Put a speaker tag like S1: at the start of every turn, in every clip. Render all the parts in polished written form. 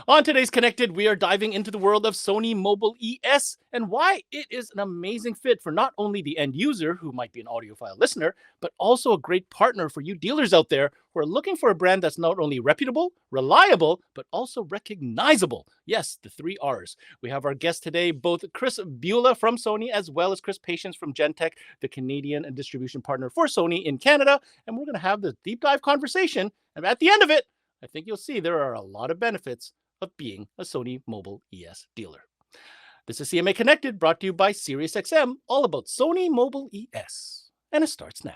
S1: On today's Connected, we are diving into the world of Sony Mobile ES and why it is an amazing fit for not only the end user, who might be an audiophile listener, but also a great partner for you dealers out there who are looking for a brand that's not only reputable, reliable, but also recognizable. Yes, the three R's. We have our guest today, both Kris Bulla from Sony as well as Chris Patience from Gentech, the Canadian distribution partner for Sony in Canada. And we're going to have the deep dive conversation. And at the end of it, I think you'll see there are a lot of benefits of being a Sony Mobile ES dealer. This is CMA Connected, brought to you by SiriusXM, all about Sony Mobile ES. And it starts now.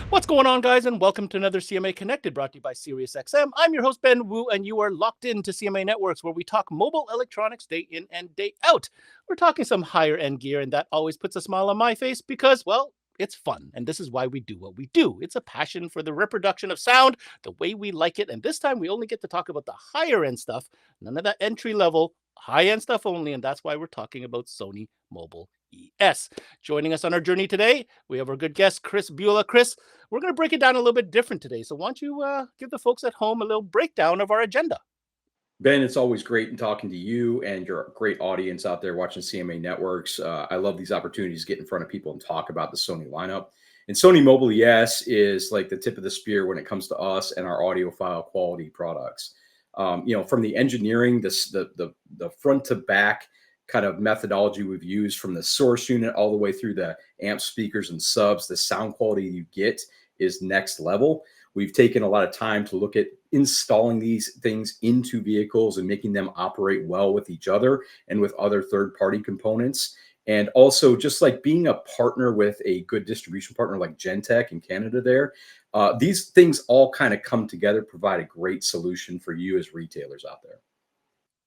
S1: What's going on, guys, and welcome to another CMA Connected, brought to you by SiriusXM. I'm your host, Ben Wu, and you are locked into CMA Networks, where we talk mobile electronics day in and day out. We're talking some higher-end gear, and that always puts a smile on my face because, well, it's fun, and this is why we do what we do. It's a passion for the reproduction of sound, the way we like it, and this time we only get to talk about the higher-end stuff, none of that entry-level, high-end stuff only, and that's why we're talking about Sony Mobile ES. Joining us on our journey today, we have our good guest, Kris Bulla. Kris, we're going to break it down a little bit different today, so why don't you give the folks at home a little breakdown of our agenda?
S2: Ben, it's always great in talking to you and your great audience out there watching CMA Networks. I love these opportunities to get in front of people and talk about the Sony lineup. And Sony Mobile ES is like the tip of the spear when it comes to us and our audiophile quality products. From the engineering, the front to back kind of methodology we've used, from the source unit all the way through the amp, speakers, and subs, the sound quality you get is next level. We've taken a lot of time to look at installing these things into vehicles and making them operate well with each other and with other third-party components. And also just like being a partner with a good distribution partner like Gentech in Canada there, these things all kind of come together, provide a great solution for you as retailers out there.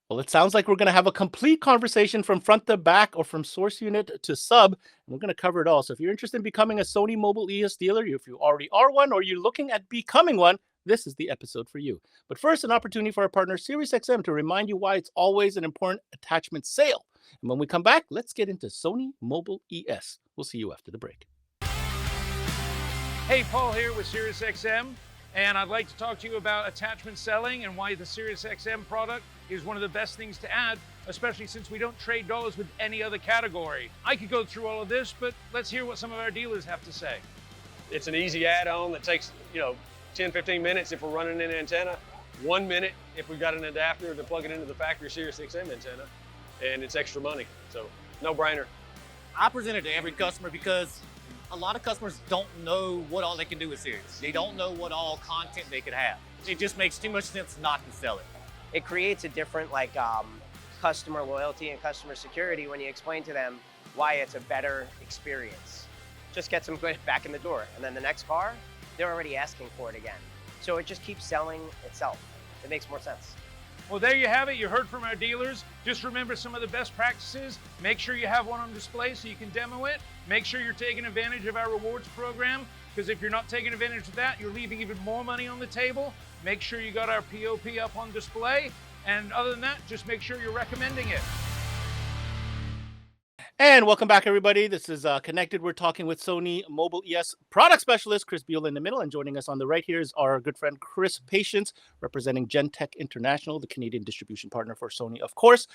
S1: Well, it sounds like we're going to have a complete conversation from front to back or from source unit to sub, and we're going to cover it all. So if you're interested in becoming a Sony Mobile ES dealer, if you already are one or you're looking at becoming one, this is the episode for you. But first, an opportunity for our partner SiriusXM to remind you why it's always an important attachment sale. And when we come back, let's get into Sony Mobile ES. We'll see you after the break.
S3: Hey, Paul here with SiriusXM, and I'd like to talk to you about attachment selling and why the SiriusXM product is one of the best things to add, especially since we don't trade dollars with any other category. I could go through all of this, but let's hear what some of our dealers have to say.
S4: It's an easy add-on that takes, 10, 15 minutes if we're running an antenna, 1 minute if we've got an adapter to plug it into the factory SiriusXM antenna, and it's extra money, so no brainer.
S5: I present it to every customer because a lot of customers don't know what all they can do with Sirius. They don't know what all content they could have. It just makes too much sense not to sell it.
S6: It creates a different customer loyalty and customer security when you explain to them why it's a better experience. Just gets them back in the door. And then the next car, they're already asking for it again. So it just keeps selling itself. It makes more sense.
S3: Well, there you have it. You heard from our dealers. Just remember some of the best practices. Make sure you have one on display so you can demo it. Make sure you're taking advantage of our rewards program, because if you're not taking advantage of that, you're leaving even more money on the table. Make sure you got our POP up on display. And other than that, just make sure you're recommending it.
S1: And welcome back, everybody. This is Connected. We're talking with Sony Mobile ES product specialist Kris Bulla in the middle, and joining us on the right here is our good friend Chris Patience, representing Gentech International, the Canadian distribution partner for Sony, of course.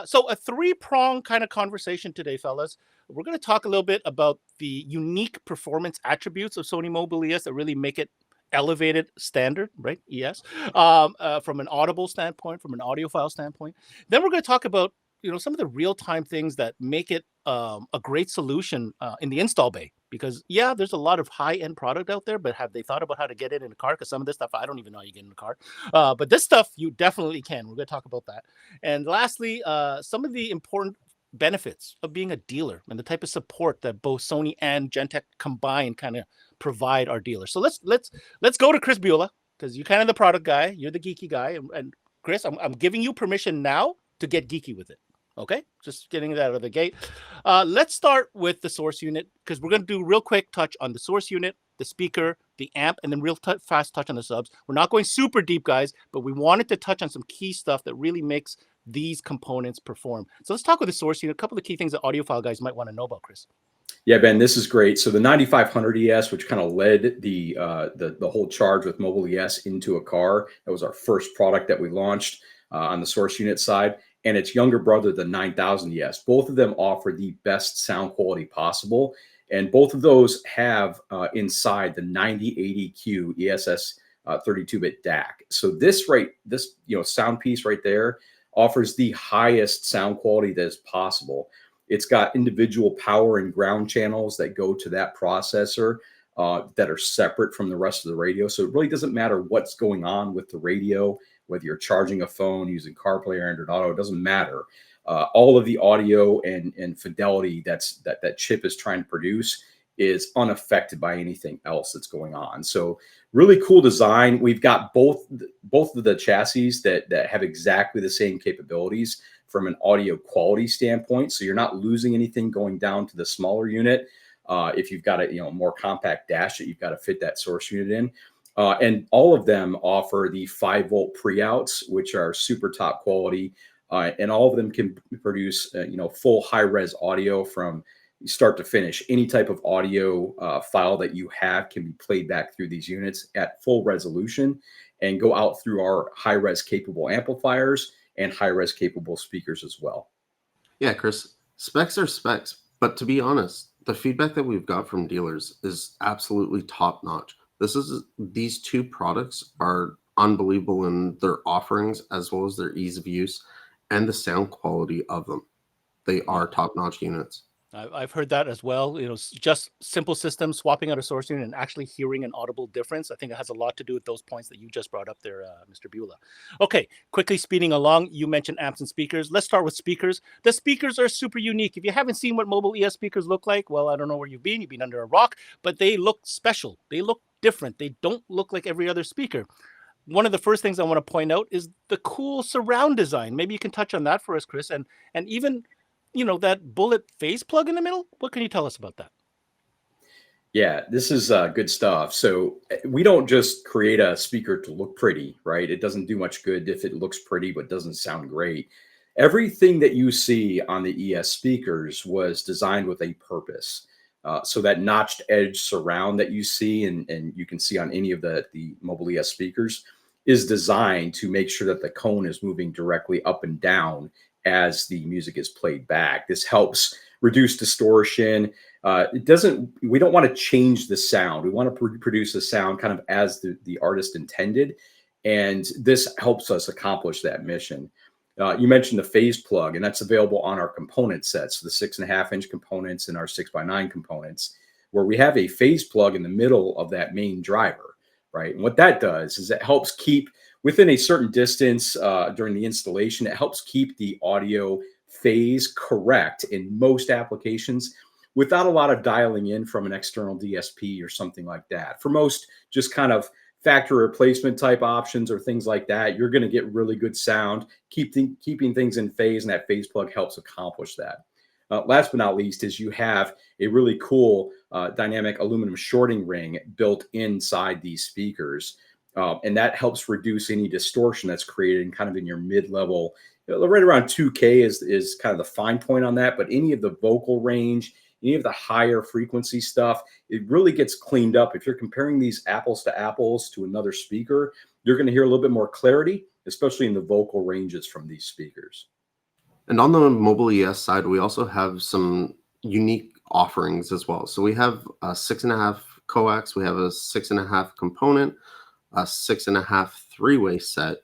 S1: So a three-prong kind of conversation today, fellas. We're going to talk a little bit about the unique performance attributes of Sony Mobile ES that really make it elevated standard, right? ES, from an audible standpoint, from an audiophile standpoint. Then we're going to talk about some of the real-time things that make it a great solution in the install bay. Because, yeah, there's a lot of high-end product out there, but have they thought about how to get it in a car? Because some of this stuff, I don't even know how you get in a car. But this stuff, you definitely can. We're going to talk about that. And lastly, some of the important benefits of being a dealer and the type of support that both Sony and Gentech combined kind of provide our dealers. So let's go to Kris Bulla, because you're kind of the product guy. You're the geeky guy. And Chris, I'm giving you permission now to get geeky with it. Okay, just getting that out of the gate. Let's start with the source unit, because we're going to do a real quick touch on the source unit, the speaker, the amp, and then real fast touch on the subs. We're not going super deep, guys, but we wanted to touch on some key stuff that really makes these components perform. So let's talk with the source unit. A couple of key things that audiophile guys might want to know about, Chris.
S2: Yeah, Ben, this is great. So the 9500 ES, which kind of led the whole charge with mobile ES into a car, that was our first product that we launched on the source unit side, and its younger brother, the 9000 ES. Both of them offer the best sound quality possible, and both of those have inside the 9080Q ESS 32-bit DAC. So this sound piece right there offers the highest sound quality that is possible. It's got individual power and ground channels that go to that processor that are separate from the rest of the radio. So it really doesn't matter what's going on with the radio, whether you're charging a phone, using CarPlay or Android Auto, it doesn't matter. All of the audio and fidelity that chip is trying to produce is unaffected by anything else that's going on. So really cool design. We've got both of the chassis that have exactly the same capabilities from an audio quality standpoint. So you're not losing anything going down to the smaller unit. If you've got a more compact dash that you've got to fit that source unit in. And all of them offer the 5-volt pre-outs, which are super top quality. And all of them can produce full high-res audio from start to finish. Any type of audio file that you have can be played back through these units at full resolution and go out through our high-res capable amplifiers and high-res capable speakers as well.
S7: Yeah, Chris, specs are specs, but to be honest, the feedback that we've got from dealers is absolutely top-notch. These two products are unbelievable in their offerings as well as their ease of use and the sound quality of them. They are top-notch units.
S1: I've heard that as well. Just simple systems, swapping out a source unit and actually hearing an audible difference. I think it has a lot to do with those points that you just brought up there, Mr. Bulla. Okay, quickly speeding along, you mentioned amps and speakers. Let's start with speakers. The speakers are super unique. If you haven't seen what mobile ES speakers look like, well, I don't know where you've been. You've been under a rock, but they look special. They look different. They don't look like every other speaker. One of the first things I want to point out is the cool surround design. Maybe you can touch on that for us, Chris, and even that bullet phase plug in the middle. What can you tell us about that?
S2: Yeah, this is good stuff. So we don't just create a speaker to look pretty, right? It doesn't do much good if it looks pretty but doesn't sound great. Everything that you see on the ES speakers was designed with a purpose. So that notched edge surround that you see and you can see on any of the mobile ES speakers is designed to make sure that the cone is moving directly up and down as the music is played back. This helps reduce distortion. We don't want to change the sound. We want to produce the sound kind of as the artist intended. And this helps us accomplish that mission. You mentioned the phase plug, and that's available on our component sets, the 6.5-inch components and our 6x9 components, where we have a phase plug in the middle of that main driver, right? And what that does is it helps keep within a certain distance during the installation. It helps keep the audio phase correct in most applications without a lot of dialing in from an external DSP or something like that. For most just kind of factory replacement type options or things like that, you're going to get really good sound, keeping things in phase, and that phase plug helps accomplish that. Last but not least is you have a really cool dynamic aluminum shorting ring built inside these speakers. And that helps reduce any distortion that's created kind of in your mid-level. Right around 2K is kind of the fine point on that, but any of the vocal range, any of the higher frequency stuff, it really gets cleaned up. If you're comparing these apples to apples to another speaker, you're going to hear a little bit more clarity, especially in the vocal ranges from these speakers.
S7: And on the mobile ES side, we also have some unique offerings as well. So we have a 6.5 coax, we have a 6.5 component, a 6.5 three-way set,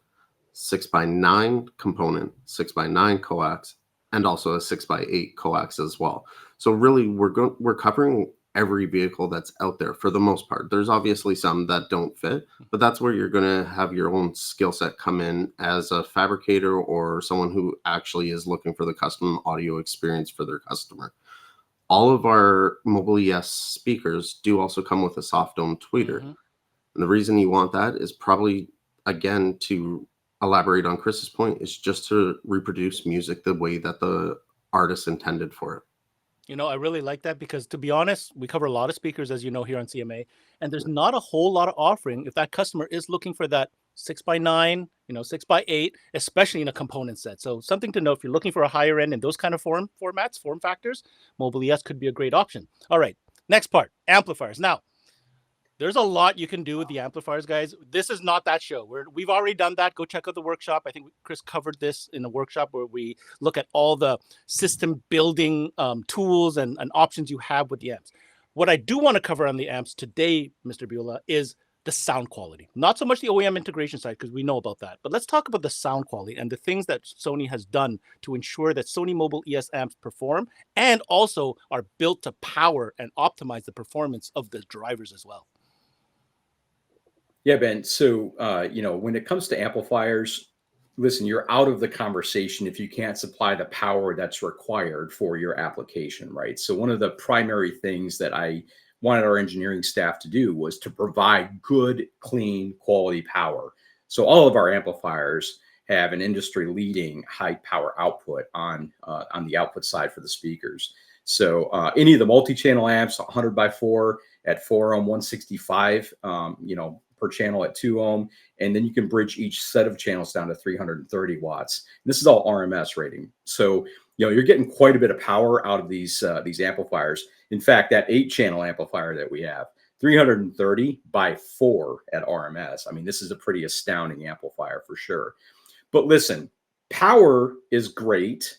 S7: 6x9 component, 6x9 coax, and also a 6x8 coax as well. So really, we're covering every vehicle that's out there for the most part. There's obviously some that don't fit, but that's where you're going to have your own skill set come in as a fabricator or someone who actually is looking for the custom audio experience for their customer. All of our mobile ES speakers do also come with a soft dome tweeter. Mm-hmm. And the reason you want that is probably, again, to elaborate on Chris's point, is just to reproduce music the way that the artist intended for it.
S1: I really like that because, to be honest, we cover a lot of speakers, as you know, here on CMA, and there's not a whole lot of offering if that customer is looking for that 6x9, 6x8, especially in a component set. So something to know if you're looking for a higher end in those kind of form factors, Mobile ES could be a great option. All right, next part, amplifiers. Now, there's a lot you can do with the amplifiers, guys. This is not that show. We've already done that. Go check out the workshop. I think Kris covered this in a workshop where we look at all the system building tools and options you have with the amps. What I do want to cover on the amps today, Mr. Bulla, is the sound quality. Not so much the OEM integration side, because we know about that. But let's talk about the sound quality and the things that Sony has done to ensure that Sony Mobile ES amps perform and also are built to power and optimize the performance of the drivers as well.
S2: Yeah, Ben. So, when it comes to amplifiers, listen, you're out of the conversation if you can't supply the power that's required for your application, right? So one of the primary things that I wanted our engineering staff to do was to provide good, clean, quality power. So all of our amplifiers have an industry-leading high power output on the output side for the speakers. So any of the multi-channel amps, 100x4 at 4 ohm, 165, per channel at 2 ohm, and then you can bridge each set of channels down to 330 watts. This is all RMS rating. So, you're getting quite a bit of power out of these amplifiers. In fact, that 8-channel amplifier that we have, 330x4 at RMS. I mean, this is a pretty astounding amplifier for sure. But listen, power is great,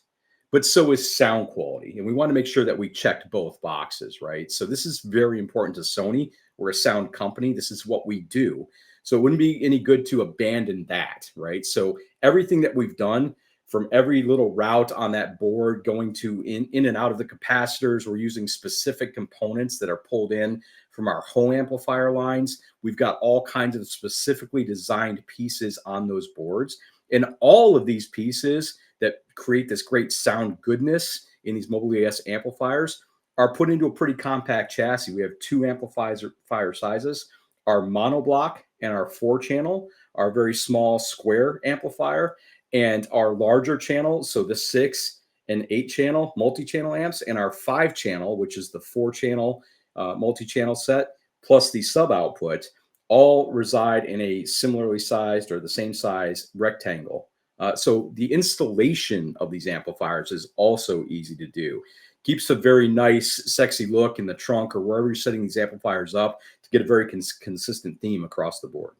S2: but so is sound quality. And we want to make sure that we checked both boxes, right? So this is very important to Sony. We're a sound company. This is what we do. So it wouldn't be any good to abandon that, right? So everything that we've done, from every little route on that board going to in and out of the capacitors, we're using specific components that are pulled in from our whole amplifier lines. We've got all kinds of specifically designed pieces on those boards. And all of these pieces that create this great sound goodness in these Mobile ES amplifiers are put into a pretty compact chassis. We have 2 amplifier sizes. Our monoblock and our 4-channel are a very small square amplifier, and our larger channel, so the 6 and 8-channel multi-channel amps, and our 5-channel, which is the 4-channel multi-channel set, plus the sub output, all reside in a similarly sized or the same size rectangle. So the installation of these amplifiers is also easy to do. Keeps a very nice, sexy look in the trunk or wherever you're setting these amplifiers up to get a very consistent theme across the board.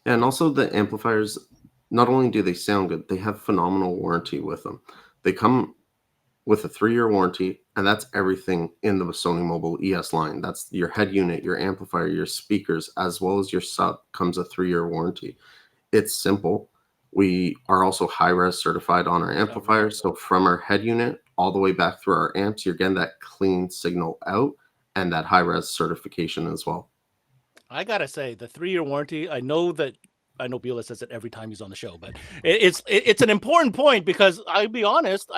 S7: And also the amplifiers, not only do they sound good, they have phenomenal warranty with them. They come with a 3-year warranty, and that's everything in the Sony Mobile ES line. That's your head unit, your amplifier, your speakers, as well as your sub comes a 3-year warranty. It's simple. We are also high-res certified on our amplifiers. So from our head unit all the way back through our amps, you're getting that clean signal out and that high-res certification as well. I
S1: gotta say, the 3-year warranty, I know Bulla says it every time he's on the show, but it's an important point because I'll be honest,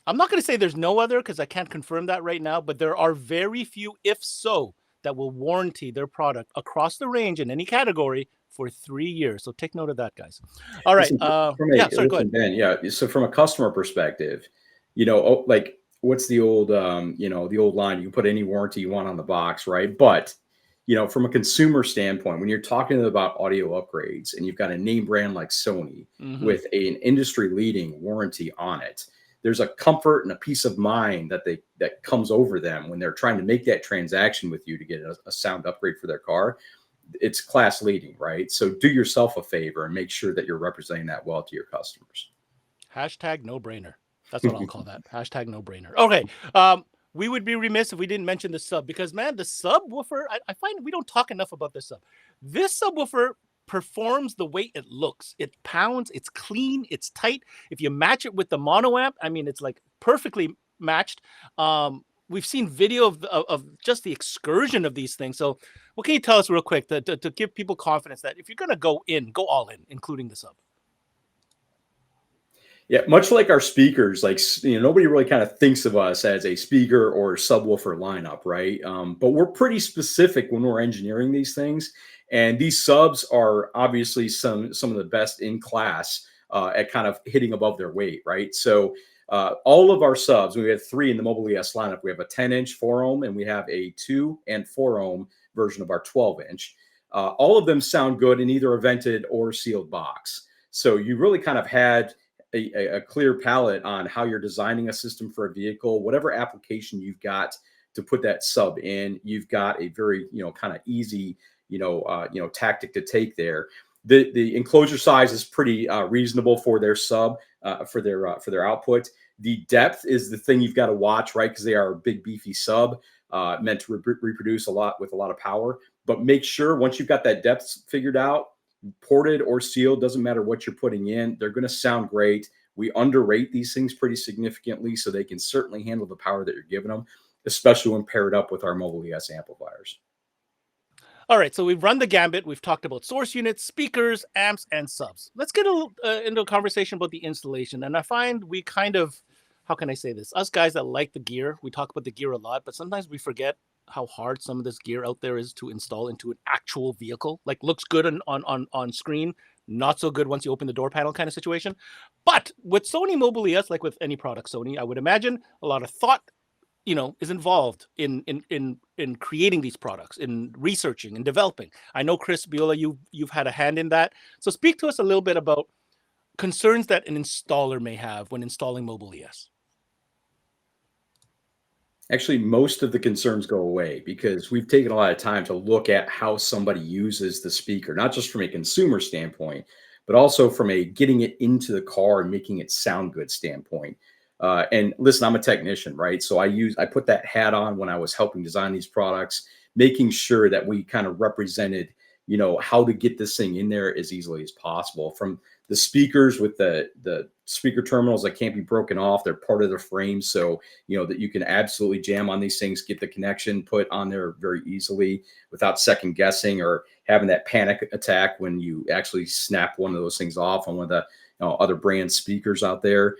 S1: I'm not going to say there's no other because I can't confirm that right now, but there are very few, if so, that will warranty their product across the range in any category for 3 years. So take note of that, guys. All right. Go ahead.
S2: Ben, yeah. So from a customer perspective, like what's the old, the old line, you can put any warranty you want on the box, right? But, from a consumer standpoint, when you're talking about audio upgrades and you've got a name brand like Sony with an industry leading warranty on it, there's a comfort and a peace of mind that comes over them when they're trying to make that transaction with you to get a sound upgrade for their car. It's class leading, right? So do yourself a favor and make sure that you're representing that well to your customers.
S1: Hashtag no brainer. That's what I'll call that. Hashtag no brainer. Okay. We would be remiss if we didn't mention the sub because, man, the subwoofer, I find we don't talk enough about this sub. This subwoofer performs the way it looks. It pounds, it's clean, it's tight. If you match it with the mono amp, I mean, it's like perfectly matched. We've seen video of just the excursion of these things. So what can you tell us real quick to give people confidence that if you're going to go all in, including the sub?
S2: Yeah, much like our speakers, nobody really kind of thinks of us as a speaker or subwoofer lineup, right? But we're pretty specific when we're engineering these things. And these subs are obviously some of the best in class at kind of hitting above their weight, right? So all of our subs, we have 3 in the Mobile ES lineup. We have a 10-inch 4 ohm, and we have a 2 and 4 ohm version of our 12-inch. all of them sound good in either a vented or sealed box. So you really kind of had a clear palette on how you're designing a system for a vehicle, whatever application you've got to put that sub in. You've got a very, kind of easy, tactic to take there. The enclosure size is pretty reasonable for their sub, for their output. The depth is the thing you've got to watch, right? Because they are a big beefy sub, meant to reproduce a lot with a lot of power. But make sure once you've got that depth figured out, ported or sealed, doesn't matter what you're putting in, they're going to sound great. We underrate these things pretty significantly, so they can certainly handle the power that you're giving them, especially when paired up with our Mobile ES amplifiers.
S1: All right, so we've run the gambit. We've talked about source units, speakers, amps, and subs. Let's get into a conversation about the installation. And I find we kind of, how can I say this? Us guys that like the gear, we talk about the gear a lot, but sometimes we forget how hard some of this gear out there is to install into an actual vehicle. Like, looks good on screen, not so good once you open the door panel kind of situation. But with Sony Mobile ES, like with any product Sony, I would imagine a lot of thought is involved in creating these products, in researching and developing. I know, Kris Bulla, you've had a hand in that. So speak to us a little bit about concerns that an installer may have when installing Mobile ES.
S2: Actually, most of the concerns go away because we've taken a lot of time to look at how somebody uses the speaker, not just from a consumer standpoint, but also from a getting it into the car and making it sound good standpoint. And listen, I'm a technician, right? So I put that hat on when I was helping design these products, making sure that we kind of represented, how to get this thing in there as easily as possible. From the speakers with the speaker terminals that can't be broken off, they're part of the frame. So, that you can absolutely jam on these things, get the connection put on there very easily without second guessing or having that panic attack when you actually snap one of those things off on one of the other brand speakers out there.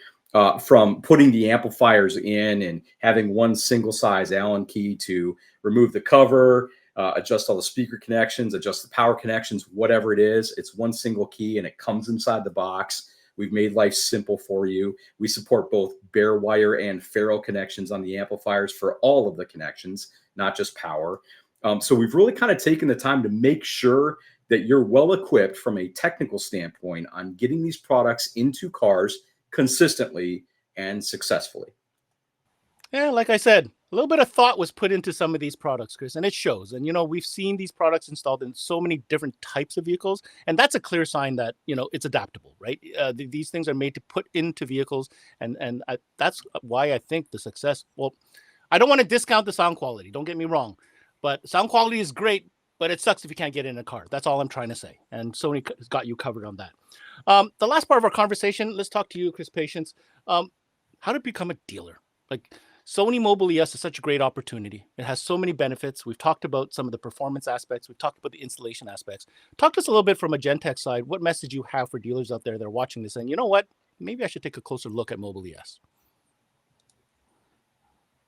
S2: From putting the amplifiers in and having one single size Allen key to remove the cover, adjust all the speaker connections, adjust the power connections, whatever it is, it's one single key and it comes inside the box. We've made life simple for you. We support both bare wire and ferrule connections on the amplifiers for all of the connections, not just power. So we've really kind of taken the time to make sure that you're well equipped from a technical standpoint on getting these products into cars consistently and successfully.
S1: Yeah, like I said, a little bit of thought was put into some of these products, Kris, and it shows. And, we've seen these products installed in so many different types of vehicles, and that's a clear sign that, it's adaptable, right? These things are made to put into vehicles, and that's why I think the success, well, I don't want to discount the sound quality, don't get me wrong, but sound quality is great, but it sucks if you can't get in a car. That's all I'm trying to say, and Sony has got you covered on that. The last part of our conversation, let's talk to you, Kris Patience. How to become a dealer. Like, Sony Mobile ES is such a great opportunity. It has so many benefits. We've talked about some of the performance aspects. We've talked about the installation aspects. Talk to us a little bit from a Gentech side. What message you have for dealers out there that are watching this and, you know what, maybe I should take a closer look at Mobile ES.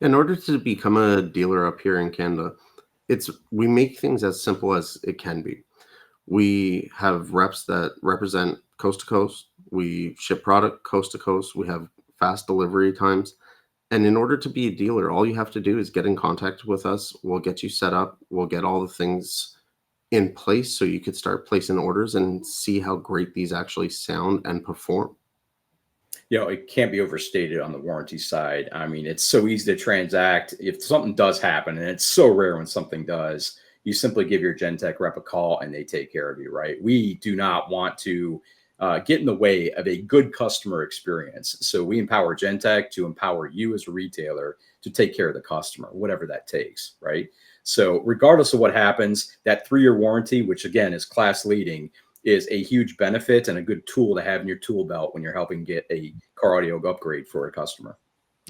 S7: In order to become a dealer up here in Canada, we make things as simple as it can be. We have reps that represent coast to coast. We ship product coast to coast. We have fast delivery times. And in order to be a dealer, all you have to do is get in contact with us. We'll get you set up. We'll get all the things in place so you could start placing orders and see how great these actually sound and perform.
S2: It can't be overstated on the warranty side. I mean, it's so easy to transact. If something does happen, and it's so rare when something does, you simply give your Gentech rep a call and they take care of you, right? We do not want to get in the way of a good customer experience. So we empower Gentech to empower you as a retailer to take care of the customer, whatever that takes, right? So regardless of what happens, that 3-year warranty, which again is class leading, is a huge benefit and a good tool to have in your tool belt when you're helping get a car audio upgrade for a customer.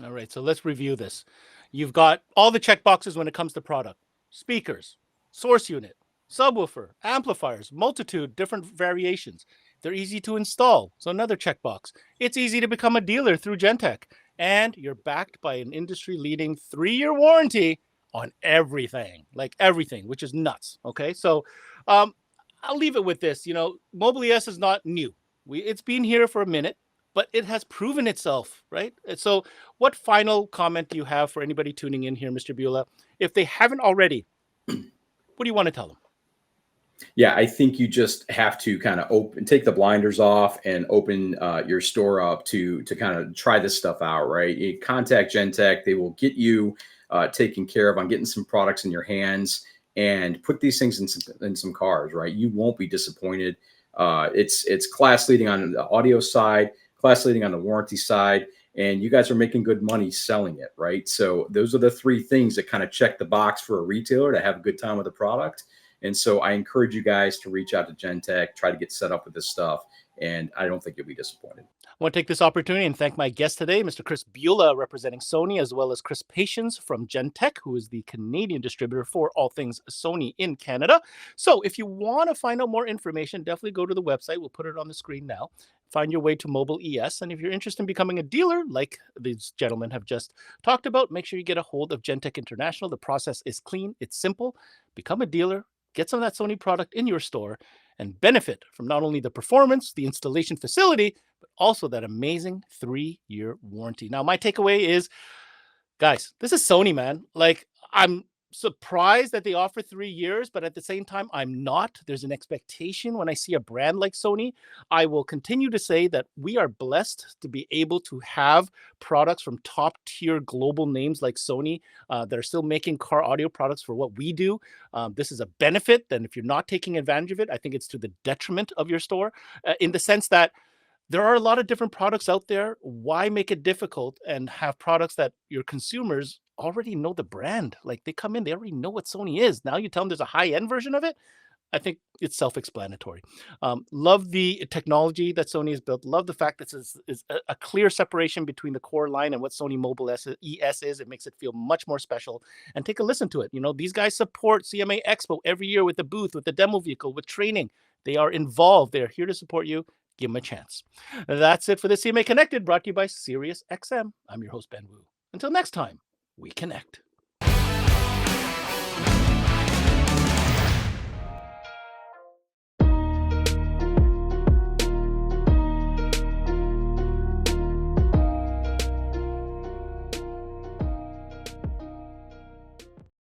S1: All right, so let's review this. You've got all the check boxes when it comes to product: speakers, source unit, subwoofer, amplifiers, multitude different variations. They're easy to install, so another checkbox. It's easy to become a dealer through Gentech, and you're backed by an industry-leading 3-year warranty on everything, which is nuts. Okay, so I'll leave it with this. Mobile ES is not new. It's been here for a minute, but it has proven itself, right? So what final comment do you have for anybody tuning in here, Mr. Bulla? If they haven't already, what do you want to tell them?
S2: Yeah, I think you just have to kind of take the blinders off and open your store up to kind of try this stuff out, right? You contact Gentech; they will get you taken care of on getting some products in your hands and put these things in some cars, right? You won't be disappointed. It's class leading on the audio side, class leading on the warranty side, and you guys are making good money selling it, right? So those are the three things that kind of check the box for a retailer to have a good time with the product. And so I encourage you guys to reach out to Gentech, try to get set up with this stuff, and I don't think you'll be disappointed.
S1: I want to take this opportunity and thank my guest today, Mr. Kris Bulla, representing Sony, as well as Chris Patience from Gentech, who is the Canadian distributor for all things Sony in Canada. So if you want to find out more information, definitely go to the website. We'll put it on the screen now. Find your way to Mobile ES. And if you're interested in becoming a dealer, like these gentlemen have just talked about, make sure you get a hold of Gentech International. The process is clean. It's simple. Become a dealer. Get some of that Sony product in your store and benefit from not only the performance, the installation facility, but also that amazing 3-year warranty. Now, my takeaway is, guys, this is Sony, man. Like, I'm surprised that they offer 3 years, but at the same time, I'm not. There's an expectation when I see a brand like Sony. I will continue to say that we are blessed to be able to have products from top tier global names like Sony that are still making car audio products for what we do. This is a benefit. And if you're not taking advantage of it, I think it's to the detriment of your store in the sense that there are a lot of different products out there. Why make it difficult and have products that your consumers already know the brand? Like, they come in, they already know what Sony is. Now you tell them there's a high-end version of it. I think it's self-explanatory. Love the technology that Sony has built. Love the fact that this is a clear separation between the core line and what Sony Mobile ES is. It makes it feel much more special. And take a listen to it. You know, these guys support CMA Expo every year with the booth, with the demo vehicle, with training. They are involved. They're here to support you. Give them a chance. That's it for the CMA Connected, brought to you by SiriusXM. I'm your host, Ben Wu. Until next time, we connect.